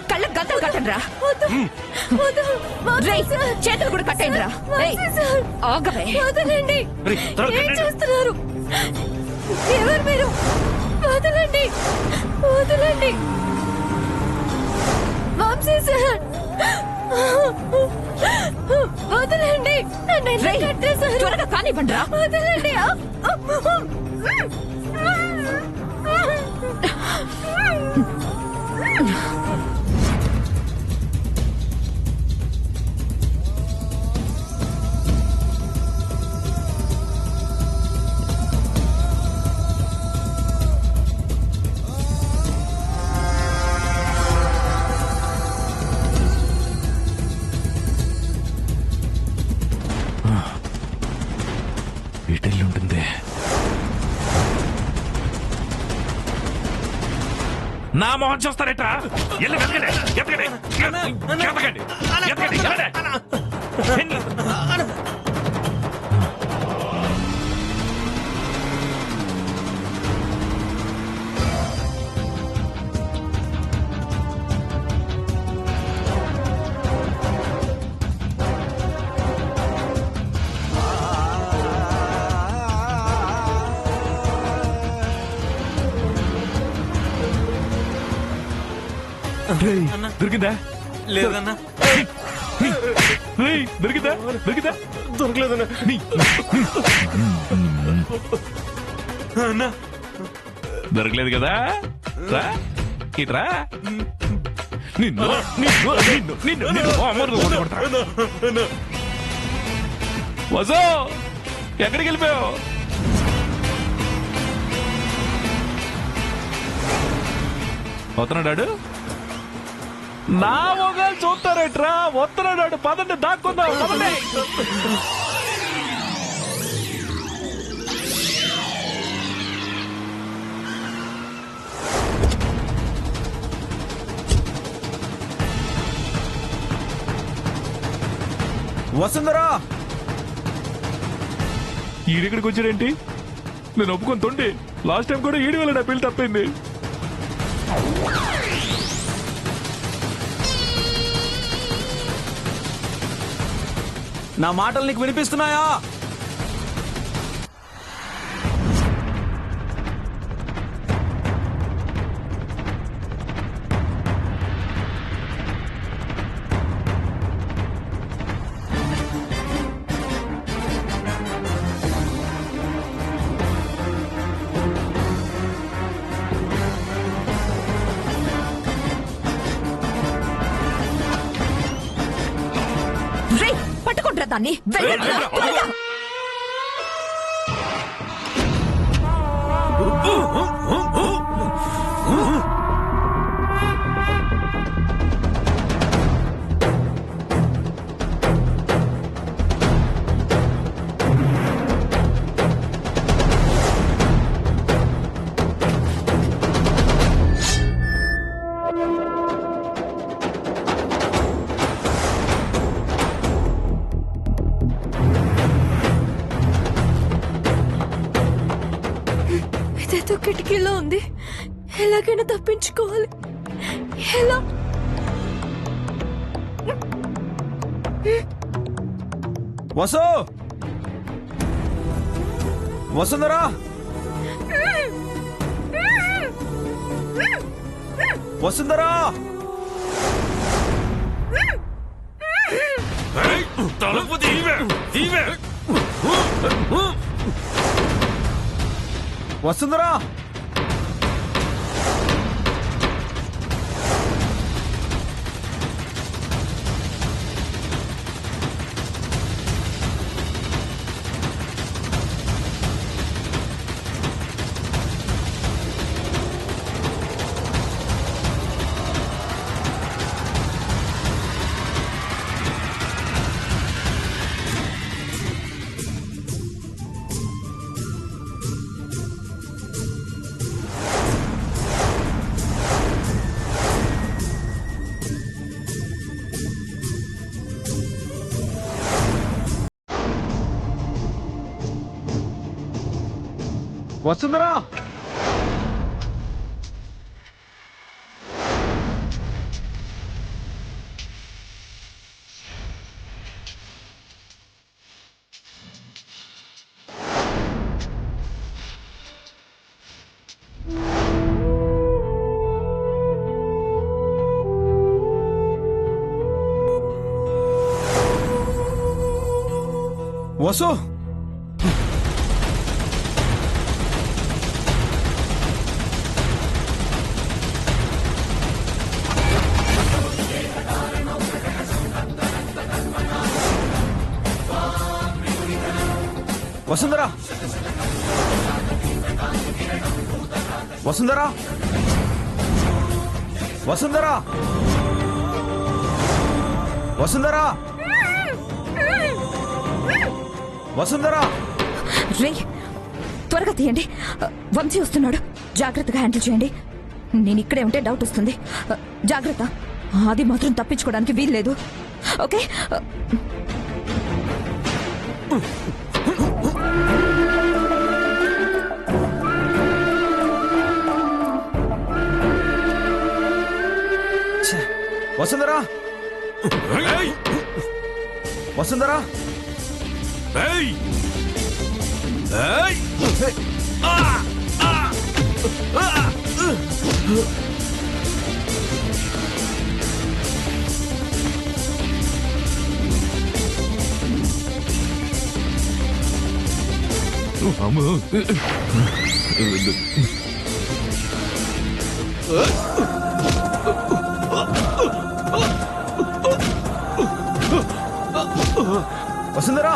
కళ్ళ గంతలు కట్టండి రా. చేతులు కూడా కట్టండి రా. ఆగవే. ఏం చేస్తున్నారు? ఎవరు మీరు? వదలండి, వదలండి. వంశీ సార్, వదలండి. త్వరగా కానివ్వండి రా. వదలండి. ఇటెల్లి ఉంటుంది. నా మొహం చూస్తారేట్రా? ఎల్లు వెతకండి, ఎతకండి, ఎతకండి, ఎతకండి, ఎతకండి. దొరికిందా? లేదన్నా. దొరికిందా? దొరికిందా? దొరకలేదన్నా. దొరకలేదు కదా? రా ఇట్రా. నిన్ను నిన్ను నిన్ను నిన్ను నిన్ను అమరుగా కొడతా. వసో, ఎక్కడికి వెళ్ళిపోయావు? వస్తున్నాడు. నా మొగాలు చూస్తారేట్రా? వస్తున్నాడు. పదండి, దాక్కుందాం. పదండి. వసుంధరా, ఈడిక్కడికి వచ్చాడేంటి? నేను ఒప్పుకొని తొండి. లాస్ట్ టైం కూడా ఈడి వల్ల నా పెళ్లి తప్పింది. నా మాటలు నీకు వినిపిస్తున్నాయా? పట్టుకుంటారా దాన్ని? ఇదేదో కిటికీలో ఉంది. ఎలాగైనా తప్పించుకోవాలి. ఎలా? వసు, వసుంధరా, వసుంధరా. తలుపు తీవే, తీవే. వసుంధరా, వసుంధరా. వసు వసుంధరా వసుంధరా వసుంధరా వసుంధరా వసుంధరా రే త్వరగా తీయండి. వంశీ వస్తున్నాడు. జాగ్రత్తగా హ్యాండిల్ చేయండి. నేను ఇక్కడే ఉంటే డౌట్ వస్తుంది. జాగ్రత్త. అది మాత్రం తప్పించుకోవడానికి వీల్లేదు. ఓకే. వసుంధరా వసుంధరా అమ్మో. వసుంధరా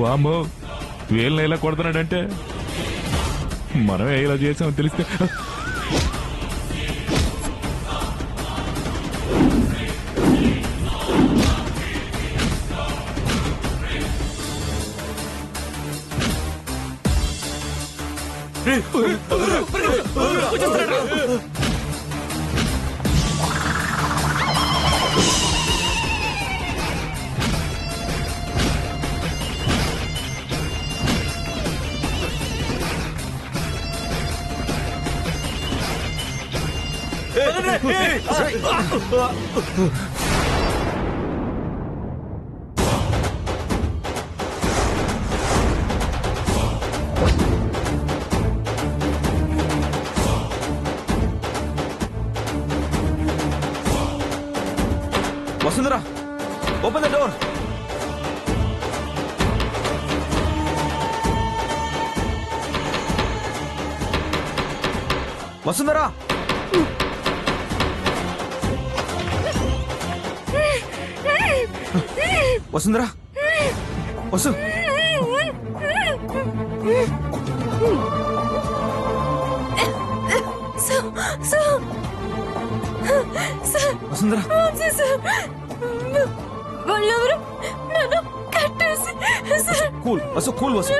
వామ్మో, వీళ్ళని ఇలా కొడుతున్నాడంటే మనమే ఇలా చేసామని తెలిస్తే వసుంధరా ఓపెన్ ద డోర్ వసుంధరా వసుంధరా వసు వసుంధరా వాళ్ళెవరు నన్ను కట్టేసి sir, cool Vasu cool Vasu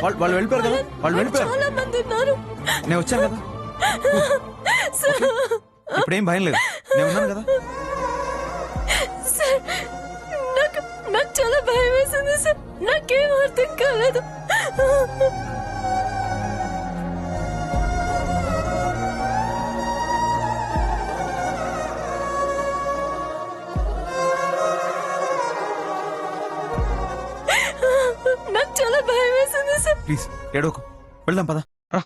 వాళ్ళు వెళ్ళిపోయారు కదా వాళ్ళు వెళ్ళిపోయారు చాలా మంది ఉన్నారు నేను వచ్చాను కదా సార్. ఇప్పుడేం భయం లేదు నేను ఉన్నాను కదా సార్, నాకు నాకు చాలా భయం వేసింది సార్. నాకేం అర్థం కాలేదు. నాకు చాలా భయం వేసింది సార్. ప్లీజ్ ఏడోకు వెళ్దాం పద రా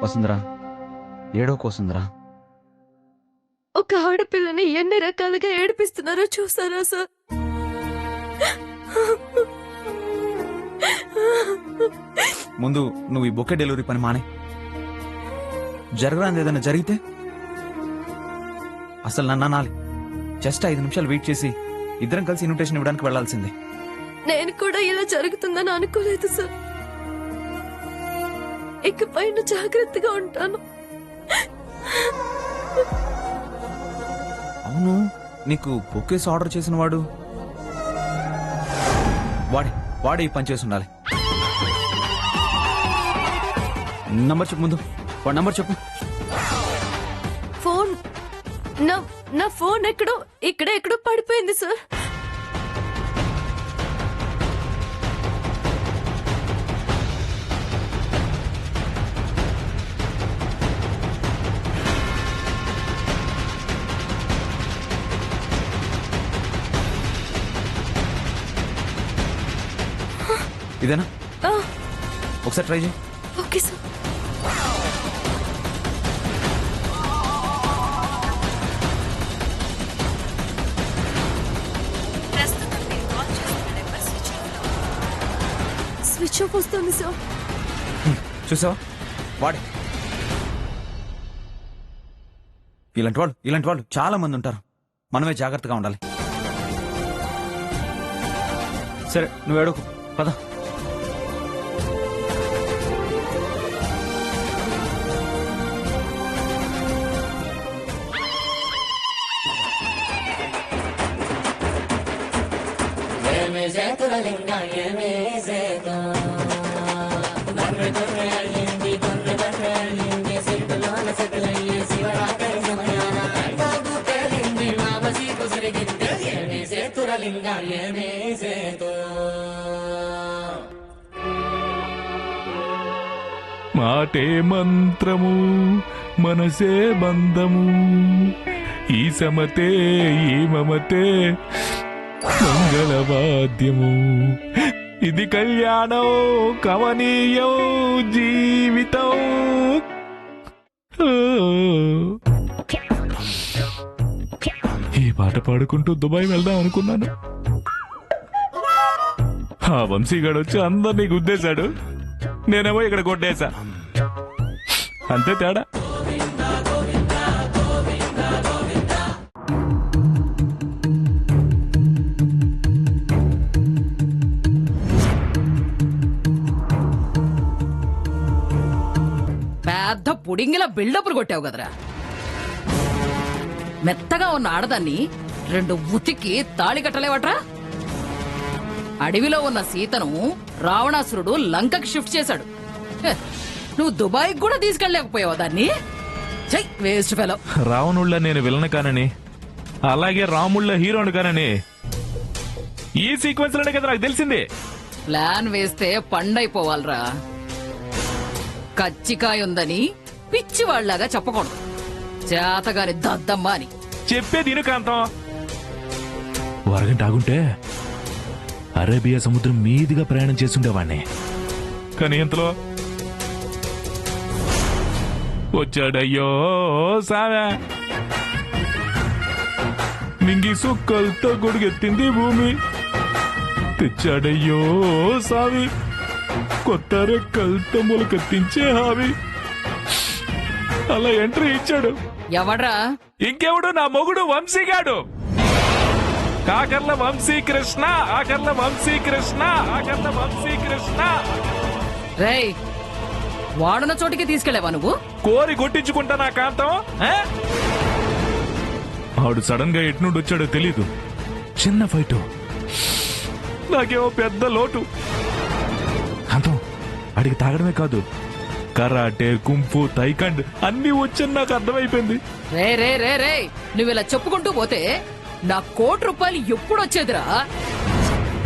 వసుంధరా ఏడోకు వసుంధరా ఒక ఆడపిల్లని ఎన్ని రకాలుగా ఏడిపిస్తున్నారో చూసారా సార్? ముందు నువ్వు ఈ బొకే డెలివరీ పని మానే. జరగరాంది ఏదైనా జరిగితే అసలు నన్ను అనాలి. జస్ట్ 5 నిమిషాలు వెయిట్ చేసి ఇద్దరం కలిసి ఇన్విటేషన్ ఇవ్వడానికి వెళ్లాల్సిందే. నేను కూడా ఇలా జరుగుతుందని అనుకోలేదు సార్. ఇకపైన జాగ్రత్తగా ఉంటాను. అవును, నీకు బొకేస్ ఆర్డర్ చేసిన వాడు వాడే ఈ పని చేసి ఉండాలి. నంబర్ చెప్పు, ముందు వాడి నంబర్ చెప్పు. ఫోన్ నా ఫోన్ ఎక్కడో పడిపోయింది సార్. ఇదేనా? ఆ, ఒకసారి ట్రై చేయి. Okay sir. స్విచ్ ఆఫ్ వస్తుంది సార్. చూసావా, వాడే. ఇలాంటి వాళ్ళు చాలా మంది ఉంటారు. మనమే జాగ్రత్తగా ఉండాలి. సరే, నువ్వు ఏడుకు పద. మాటే మంత్రము మనసే బంధము, ఈ సమతే ఈ మమతే మంగళవాద్యము, ఇది కళ్యాణం కమనీయం జీవితం. ఈ పాట పాడుకుంటూ దుబాయ్ వెళ్దాం అనుకున్నాను. ఆ వంశీగాడు వచ్చి అందరినీ గుద్దేశాడు, నేనేమో ఇక్కడ కొట్టేశా. అంతే తేడా. పెద్ద పుడింగిలా బిల్డప్లు కొట్టావు కదరా. మెత్తగా ఉన్న ఆడదాన్ని 2 ఉతికి తాళి కట్టలేవట్రా. అడవిలో ఉన్న సీతను రావణాసురుడు లంకకి షిఫ్ట్ చేశాడు. హె, నువ్వు దుబాయ్ కూడా తీసుకెళ్లేకపోయావు దాన్ని. చై, వేస్ట్ ఫెలో. రావణుళ్ళ నేను విలన్ కానని, అలాగే రాముళ్ళ హీరోని కానని ఈ సీక్వెన్స్ లోనే కదా నాకు తెలిసింది. ప్లాన్ వేస్తే పండైపోవాలరా. కచ్చికాయ ఉందని పిచ్చివాళ్లాగా చెప్పకూడదు. చేతగాని దద్దమ్మ అని చెప్పేది ఇను కాంతం. వరగంట ఆగుంటే అరేబియా సముద్రం మీదుగా ప్రయాణం చేసుండేవాణ్ణి. కానీ ఇంతలో వచ్చాడయ్యో సావా, నింగి సుక్కలతో గొడుగెత్తింది భూమి. తెచ్చాడయ్యో సావి, కొత్త రెక్కలతో మొలకెత్తించే హావి. అలా ఎంట్రీ ఇచ్చాడు. ఎవడ్రా? ఇంకెవడు, నా మొగుడు వంశీగాడు. కాకర్ల వంశీకృష్ణ, ఆకర్ల వంశీకృష్ణ, ఆకర్ల వంశీకృష్ణ. రేయ్, వాడున్న చోటికి తీసుకెళ్లేవా నువ్వు? కోరి కొట్టించుకుంటా నా కాంతం. ఆవిడ సడన్ గా ఎటు నుండి వచ్చాడో తెలీదు. చిన్న ఫైటు, నాకేమో పెద్ద లోటు. కాంతం, అడిగి తాగడమే కాదు, కరాటే, కుంఫు, తైకండ్ అన్ని వచ్చని నాకు అర్థమైపోయింది. రే రే రే రే, నువ్వు ఇలా చెప్పుకుంటూ పోతే నా ₹1 కోటి ఎప్పుడు వచ్చేదిరా?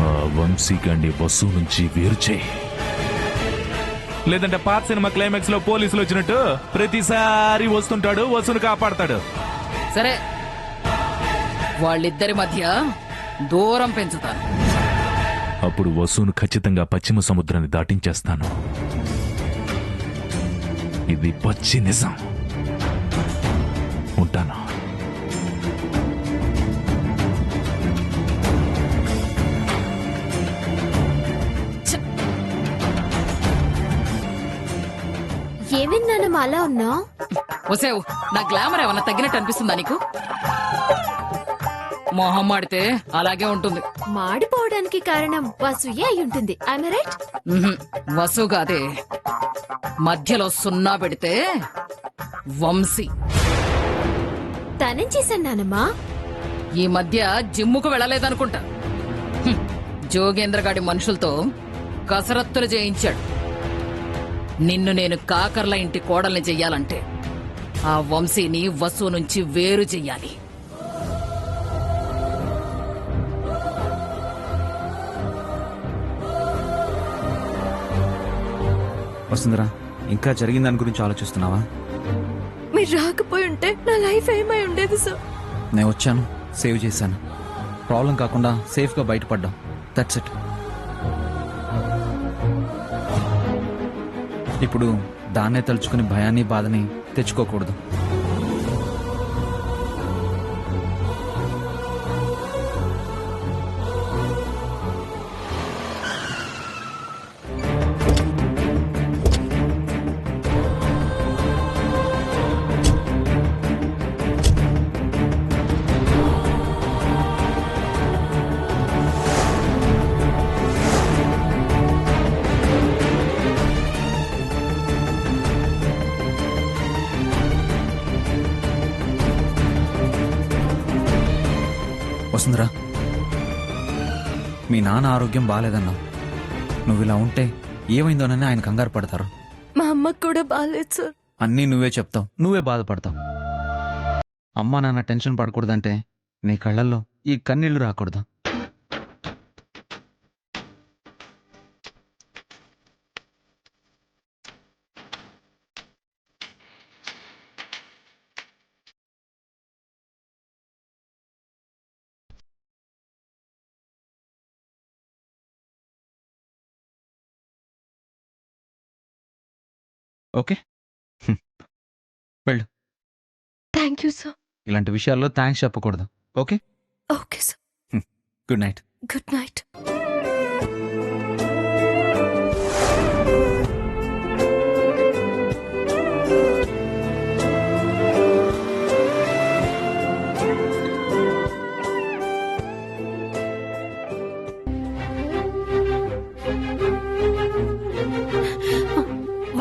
ఆ వంశీగాండి వసు నుంచి వేరు చేయి, లేదంటే పాత సినిమా క్లైమాక్స్ లో పోలీసులు వచ్చినట్టు ప్రతిసారి వస్తుంటాడు, వసును కాపాడతాడు. సరే, వాళ్ళిద్దరి మధ్య దూరం పెంచుతాను. అప్పుడు వసును ఖచ్చితంగా పశ్చిమ సముద్రాన్ని దాటించేస్తాను. ఇది పచ్చి నిజం. ఉంటాను. నాన్నమ్మ అలా ఉన్నావు? వసేవు నా గ్లామర్ ఏమన్నా తగ్గినట్టు అనిపిస్తుందా నీకు? మొహం మాడితే అలాగే ఉంటుంది. మాడిపోవడానికి కారణం వసూయే అయి ఉంటుంది. I'm right? వసు కాదే, మధ్యలో సున్నా పెడితే వంశీ. తనేం చేశాను నానమ్మా? ఈ మధ్య జిమ్ముకు వెళ్ళలేదనుకుంటా. జోగేంద్ర గాడి మనుషులతో కసరత్తులు చేయించాడు. నిన్ను నేను కాకర్ల ఇంటి కోడల్ని చెయ్యాలంటే ఆ వంశీని వసు నుంచి వేరు చెయ్యాలి. వసుంధరా, ఇంకా జరిగిన దాని గురించి ఆలోచిస్తున్నావా? మీరు రాకపోయి ఉంటే నా లైఫ్ ఏమై ఉండేది సార్? నేను వచ్చాను, సేవ్ చేశాను, ప్రాబ్లం కాకుండా సేఫ్గా బయటపడ్డాం. That's it. ఇప్పుడు దాన్నే తలుచుకుని భయాన్ని బాధని తెచ్చుకోకూడదు. వసుంధరా, మీ నాన్న ఆరోగ్యం బాగాలేదన్నావు. నువ్వు ఇలా ఉంటే ఏమైందోనని ఆయన కంగారు పడతారు. మా అమ్మకు కూడా బాగాలేదు సార్. అన్నీ నువ్వే చెప్తావు, నువ్వే బాధపడతావు. అమ్మా నాన్న టెన్షన్ పడకూడదంటే నీ కళ్ళల్లో ఈ కన్నీళ్లు రాకూడదు. ఓకే, వెళ్ళు. Thank you sir. ఇలాంటి విషయాల్లో థ్యాంక్స్ చెప్పకూడదు. Okay, okay sir. Good night. Good night.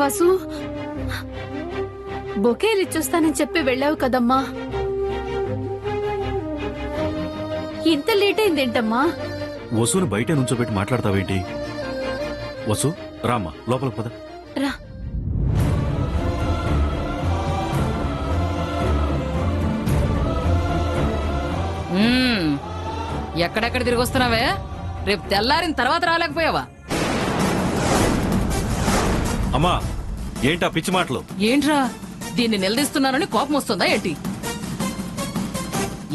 Vasu, బొకేలు ఇచ్చొస్తానని చెప్పి వెళ్ళావు కదమ్మా, ఇంత లేట్ అయిందేంటమ్మా? వసును బయట నుంచోబెట్టి మాట్లాడతావేంటి? వసు, రామ్మా లోపలికి పద. రా. ఎక్కడెక్కడ తిరిగి వస్తున్నావే? రేపు తెల్లారిన తర్వాత రాలేకపోయావా? అమ్మా, ఏంటా పిచ్చి మాటలు? ఏంట్రా, దీన్ని నిలదీస్తున్నానని కోపం వస్తుందా ఏంటి?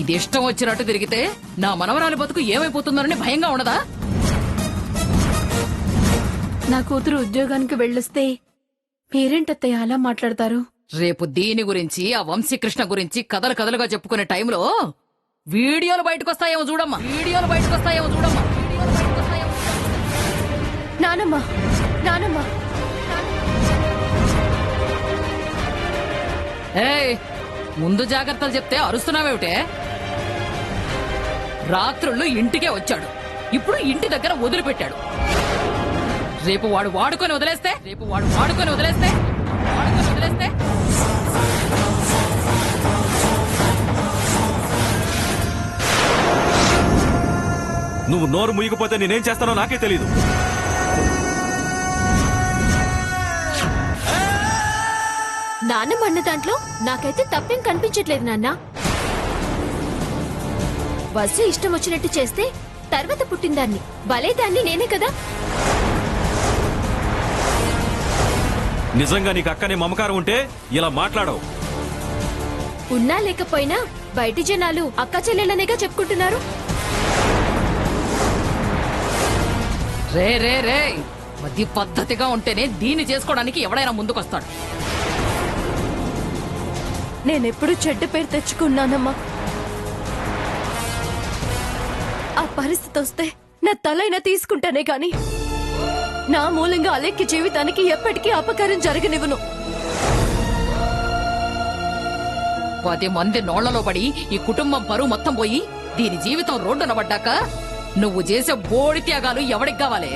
ఇది ఇష్టం వచ్చినట్టు తిరిగితే నా మనవరాలి బతుకు ఏమైపోతుందోనని భయంగా ఉండదా? నా కూతురు ఉద్యోగానికి వెళ్ళొస్తే మీరేంటత్తయ్య అలా మాట్లాడతారు? రేపు దీని గురించి, ఆ వంశీకృష్ణ గురించి కథలు కథలుగా చెప్పుకునే టైంలో వీడియోలు బయటకొస్తాయేమో చూడమ్మా. వీడియోలు బయటకొస్తాయేమో చూడమ్మా. వీడియోలు బయటకొస్తాయేమో చూడమ్మా. నానమ్మ, నానమ్మ. ఏయ్, ముందు జాగ్రత్తలు చెప్తే అరుస్తున్నావేమిటే? రాత్రుళ్ళు ఇంటికే వచ్చాడు, ఇప్పుడు ఇంటి దగ్గర వదిలిపెట్టాడు. రేపు వాడు వాడుకొని వదిలేస్తే నువ్వు నోరు ముయ్యకపోతే నేనేం చేస్తానో నాకే తెలీదు. నాన్నమ్మ అన్న దాంట్లో నాకైతే తప్పేం కనిపించట్లేదు నాన్న. వసు ఇష్టం వచ్చినట్టు చేస్తే తర్వాత పుట్టిందాన్ని, బలేదాన్ని నేనే కదా. నిజంగా నీకు అక్కనే మమకారం ఉంటే ఇలా మాట్లాడవు. ఉన్నా లేకపోయినా బయటి జనాలు అక్క చెల్లెలనేగా చెప్పుకుంటున్నారు. రే రే రే, అది పద్ధతిగా ఉంటేనే దీన్ని చేసుకోవడానికి ఎవడైనా ముందుకొస్తాడు. నేనెప్పుడు చెడ్డ పేరు తెచ్చుకున్నానమ్మా. ఆ పరిస్థితి వస్తే నా తలైనా తీసుకుంటానే గాని నా మూలంగా అలెక్కి జీవితానికి ఎప్పటికీ అపకారం జరగనివ్వను. 10 మంది నోళ్లలో పడి ఈ కుటుంబం పరువు మొత్తం పోయి దీని జీవితం రోడ్డున పడ్డాక నువ్వు చేసే బోడి త్యాగాలు ఎవడికి కావాలి